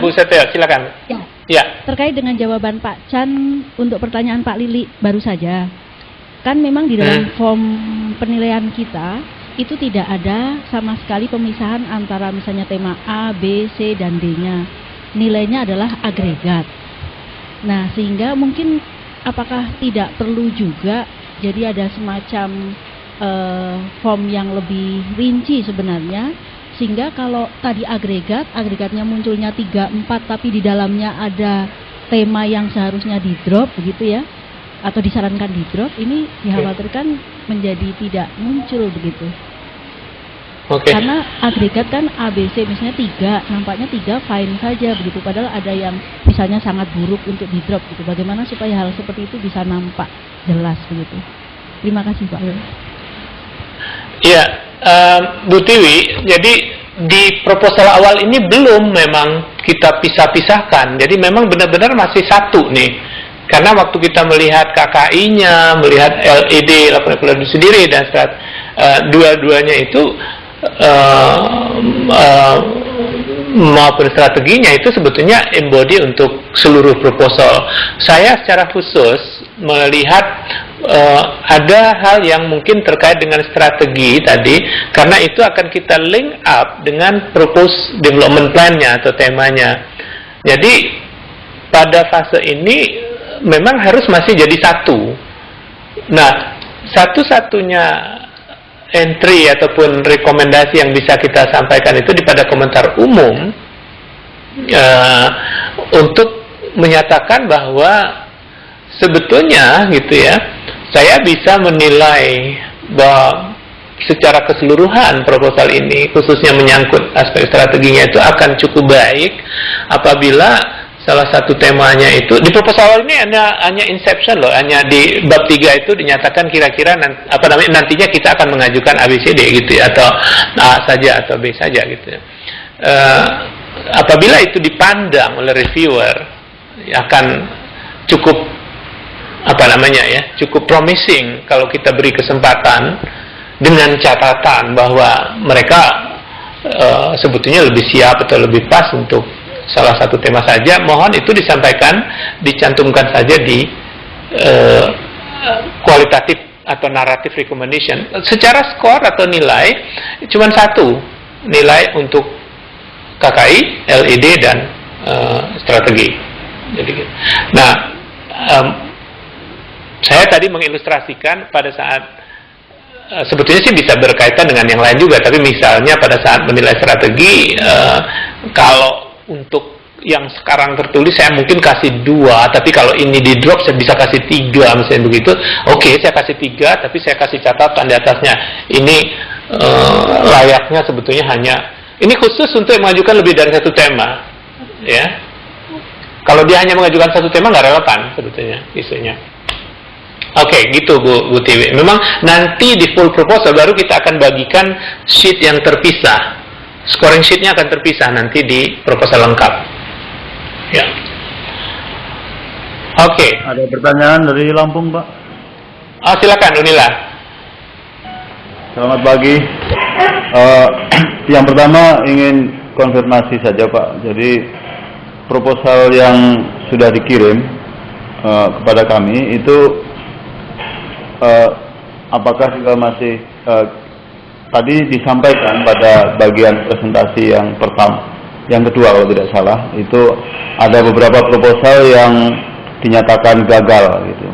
Bu Setio, silakan. Ya. Ya. Terkait dengan jawaban Pak Chan untuk pertanyaan Pak Lili baru saja, kan memang di dalam form penilaian kita itu tidak ada sama sekali pemisahan antara misalnya tema A, B, C, dan D-nya. Nilainya adalah agregat. Nah, sehingga mungkin apakah tidak perlu juga jadi ada semacam form yang lebih rinci sebenarnya, sehingga kalau tadi agregatnya munculnya 3, 4 tapi di dalamnya ada tema yang seharusnya di drop begitu ya, atau disarankan di drop, ini dikhawatirkan menjadi tidak muncul begitu. Karena agregat kan ABC misalnya 3, nampaknya 3 fine saja begitu, padahal ada yang misalnya sangat buruk untuk di drop gitu. Bagaimana supaya hal seperti itu bisa nampak jelas begitu? Terima kasih Pak. Iya, Bu Tiwi, jadi di proposal awal ini belum memang kita pisah-pisahkan, jadi memang benar-benar masih satu nih. Karena waktu kita melihat KKI-nya, melihat LED laporan keluarga sendiri dan dua-duanya itu maupun strateginya itu sebetulnya embody untuk seluruh proposal. Saya secara khusus melihat ada hal yang mungkin terkait dengan strategi tadi, karena itu akan kita link up dengan proposed development plan-nya atau temanya. Jadi pada fase ini memang harus masih jadi satu. Nah, satu-satunya entry ataupun rekomendasi yang bisa kita sampaikan itu pada komentar umum untuk menyatakan bahwa sebetulnya gitu ya, saya bisa menilai bahwa secara keseluruhan proposal ini khususnya menyangkut aspek strateginya itu akan cukup baik apabila salah satu temanya itu di proposal ini hanya inception loh, hanya di bab 3 itu dinyatakan kira-kira nantinya kita akan mengajukan ABCD gitu ya, atau A saja atau B saja gitu ya. Apabila itu dipandang oleh reviewer akan cukup cukup promising kalau kita beri kesempatan dengan catatan bahwa mereka sebetulnya lebih siap atau lebih pas untuk salah satu tema saja, mohon itu dicantumkan saja di kualitatif atau narrative recommendation. Secara skor atau nilai cuma satu, nilai untuk KKI, LED dan strategi. Jadi, nah, saya tadi mengilustrasikan pada saat sebetulnya sih bisa berkaitan dengan yang lain juga, tapi misalnya pada saat menilai strategi, kalau untuk yang sekarang tertulis saya mungkin kasih 2, tapi kalau ini di drop saya bisa kasih 3 misalnya begitu. Oke, saya kasih 3, tapi saya kasih catatan di atasnya. Ini layaknya sebetulnya hanya ini khusus untuk mengajukan lebih dari satu tema, ya. Kalau dia hanya mengajukan satu tema nggak relevan sebetulnya isunya. Oke, gitu Bu Tiwi. Memang nanti di full proposal baru kita akan bagikan sheet yang terpisah. Scoring sheet-nya akan terpisah nanti di proposal lengkap. Ya. Oke. Ada pertanyaan dari Lampung, Pak? Oh, silakan Unila. Selamat pagi. Yang pertama ingin konfirmasi saja, Pak. Jadi proposal yang sudah dikirim kepada kami itu apakah juga masih tadi disampaikan pada bagian presentasi yang pertama, yang kedua kalau tidak salah, itu ada beberapa proposal yang dinyatakan gagal gitu.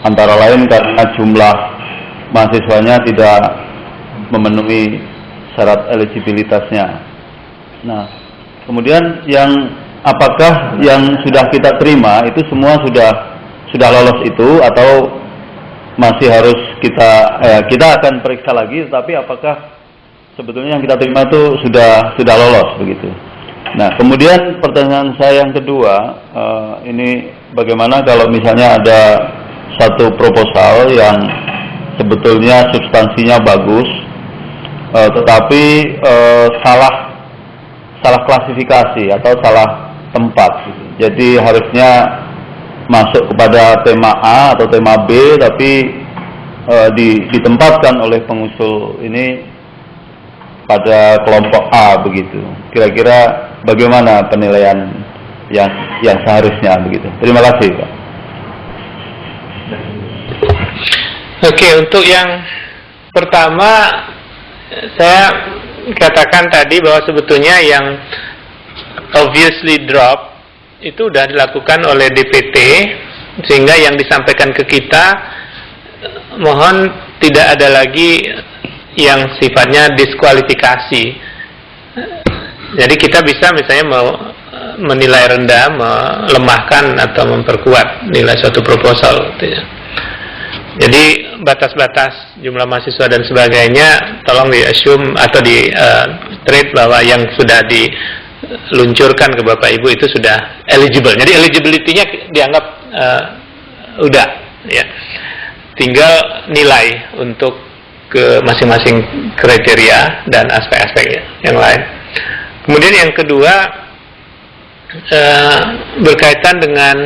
Antara lain karena jumlah mahasiswanya tidak memenuhi syarat eligibilitasnya. Nah, kemudian apakah yang sudah kita terima itu semua sudah lolos itu, atau masih harus kita akan periksa lagi, tapi apakah sebetulnya yang kita terima itu sudah lolos begitu. Nah, kemudian pertanyaan saya yang kedua, ini bagaimana kalau misalnya ada satu proposal yang sebetulnya substansinya bagus, tetapi salah klasifikasi atau salah tempat gitu. Jadi harusnya masuk kepada tema A atau tema B, tapi ditempatkan oleh pengusul ini pada kelompok A begitu. Kira-kira bagaimana penilaian yang seharusnya begitu. Terima kasih, Pak. Oke, untuk yang pertama saya katakan tadi bahwa sebetulnya yang obviously drop itu sudah dilakukan oleh DPT, sehingga yang disampaikan ke kita mohon tidak ada lagi yang sifatnya diskualifikasi. Jadi kita bisa misalnya mau menilai rendah, melemahkan atau memperkuat nilai suatu proposal gitu ya. Jadi batas-batas jumlah mahasiswa dan sebagainya tolong di-assume atau di-treat bahwa yang sudah diluncurkan ke Bapak Ibu itu sudah eligible. Jadi eligibility-nya dianggap udah ya. Tinggal nilai untuk ke masing-masing kriteria dan aspek-aspek yang lain. Kemudian yang kedua berkaitan dengan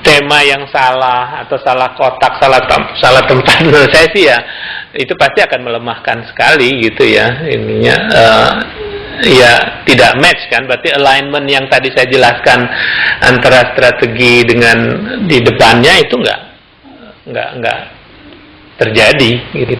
tema yang salah atau salah kotak, salah tempat. Menurut saya sih ya itu pasti akan melemahkan sekali gitu ya ininya. Ya tidak match kan, berarti alignment yang tadi saya jelaskan antara strategi dengan di depannya itu nggak terjadi gitu.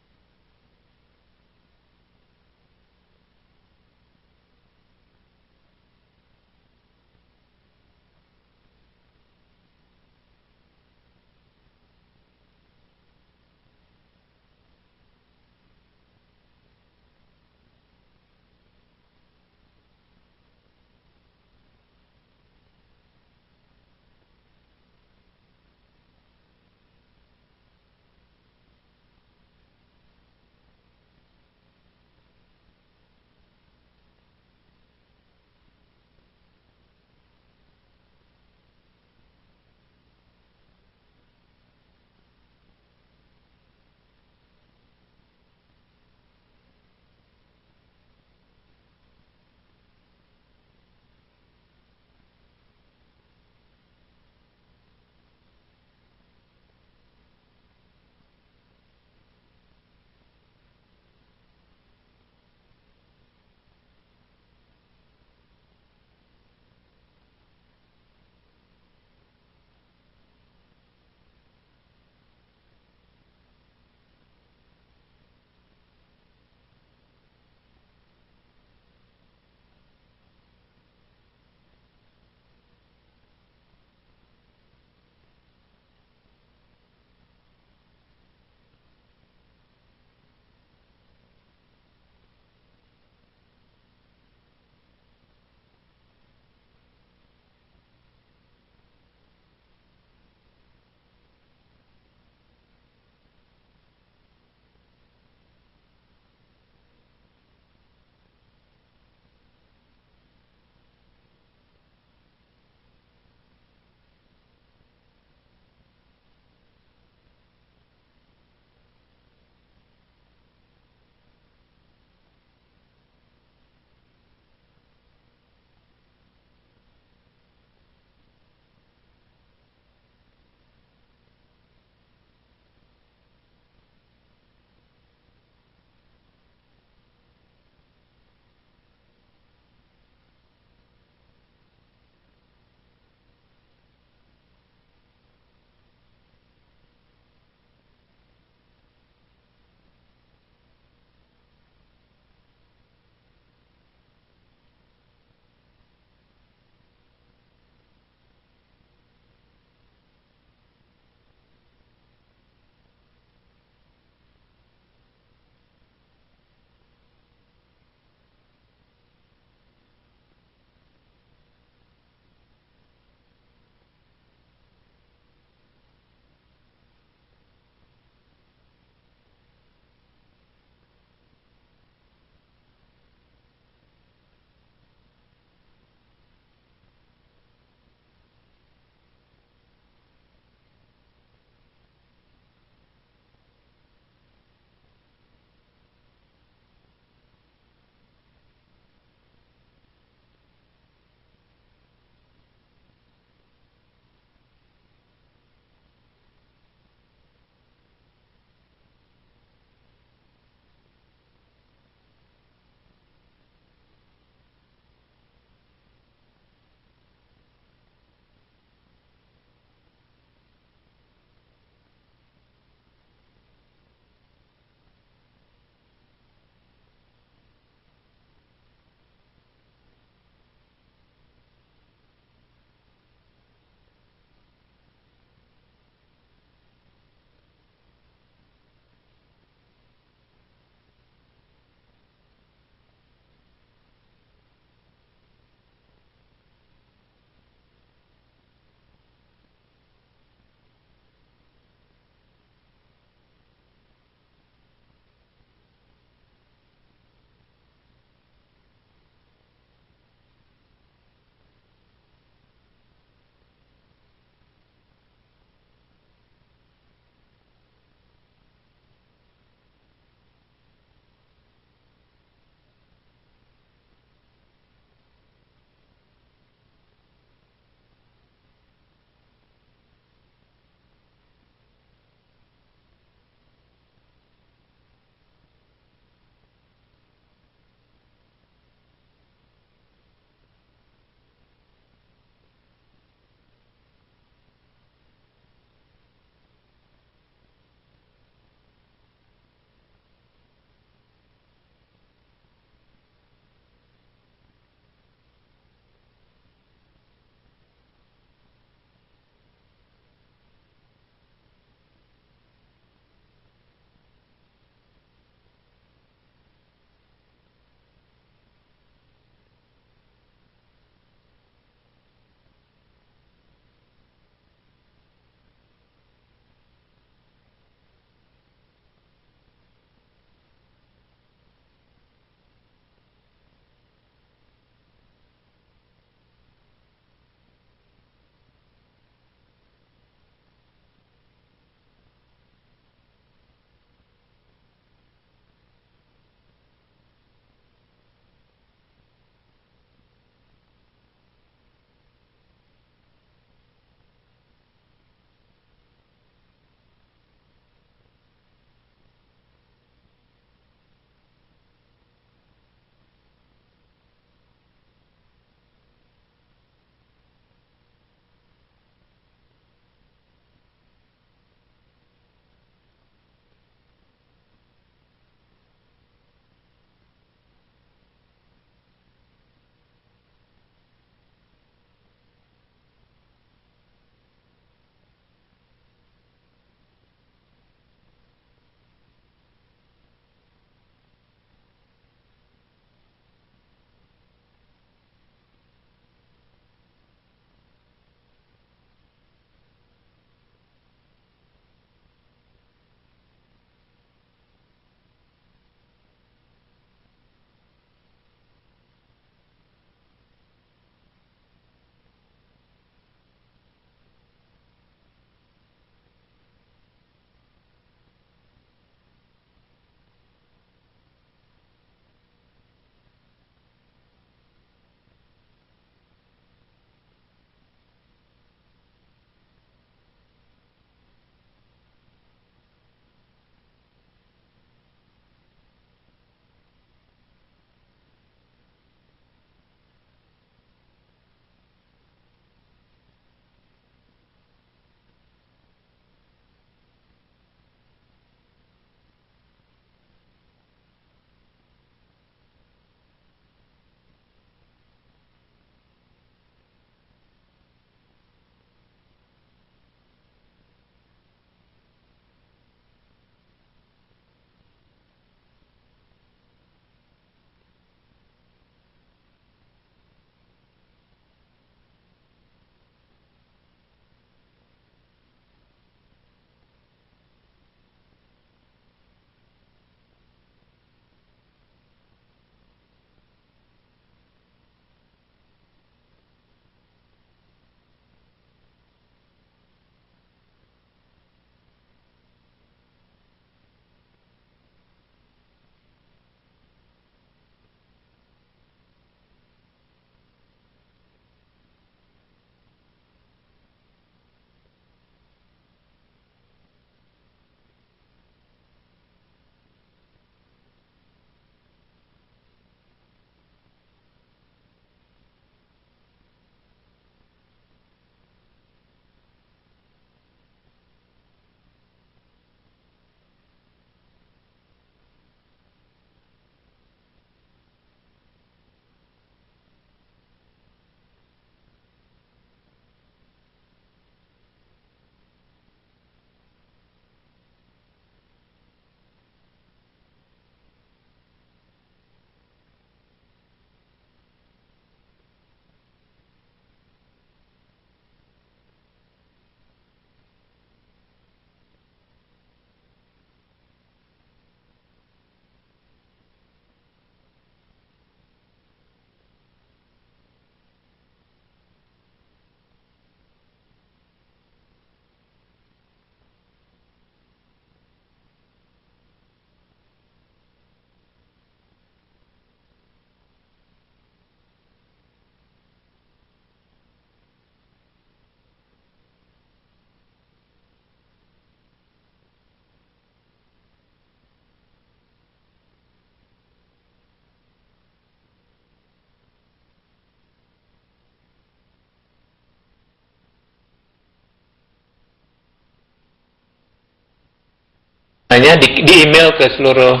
di email ke seluruh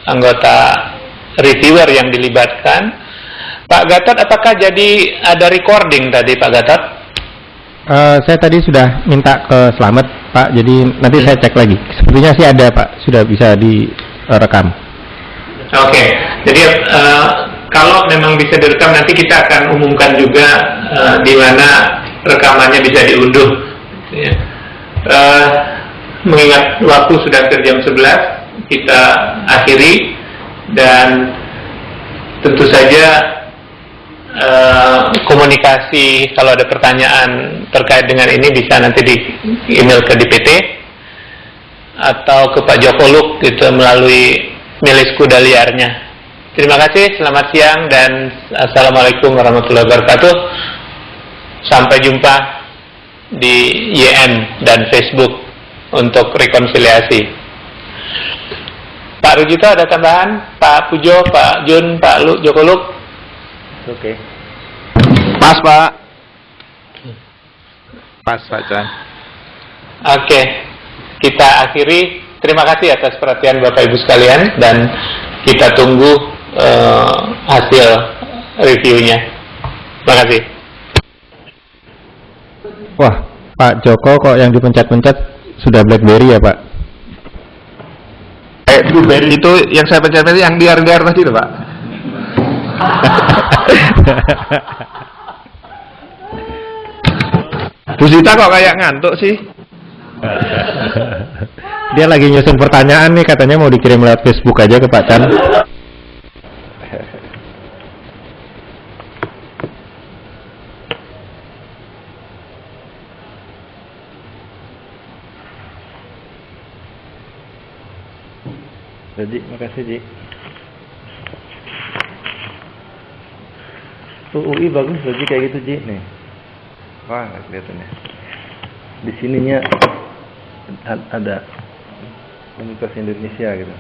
anggota reviewer yang dilibatkan. Pak Gatot, apakah jadi ada recording tadi Pak Gatot? Saya tadi sudah minta ke Slamet Pak, jadi nanti saya cek lagi. Sepertinya sih ada Pak, sudah bisa direkam. Oke, jadi kalau memang bisa direkam nanti kita akan umumkan juga di mana rekamannya bisa diunduh. Ya. Mengingat waktu sudah ke jam 11, kita akhiri dan tentu saja komunikasi kalau ada pertanyaan terkait dengan ini bisa nanti di email ke DPT atau ke Pak Joko Luk gitu melalui milis kuda liarnya. Terima kasih, selamat siang dan assalamualaikum warahmatullahi wabarakatuh. Sampai jumpa di YN dan Facebook untuk rekonsiliasi. Pak Rujito ada tambahan? Pak Pujo, Pak Jun, Pak Joko Luk? Oke. Pas Pak. Pas Pak Chan. Oke, kita akhiri. Terima kasih atas perhatian Bapak Ibu sekalian dan kita tunggu hasil reviewnya. Terima kasih. Wah, Pak Joko kok yang dipencet-pencet sudah BlackBerry ya Pak? Blueberry itu yang saya pencet yang liar-liar tadi loh Pak. Bu Zita kok kayak ngantuk sih? Dia lagi nyusun pertanyaan nih, katanya mau dikirim lewat Facebook aja ke Pak Chan. Ji, makasih Ji. Tuh UI bagus loh Ji, kayak gitu Ji nih. Wah, kelihatannya. Di sininya ada Universitas Indonesia gitu.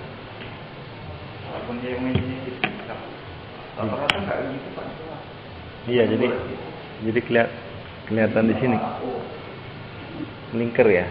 Iya, jadi kelihatan di sini. Linker ya.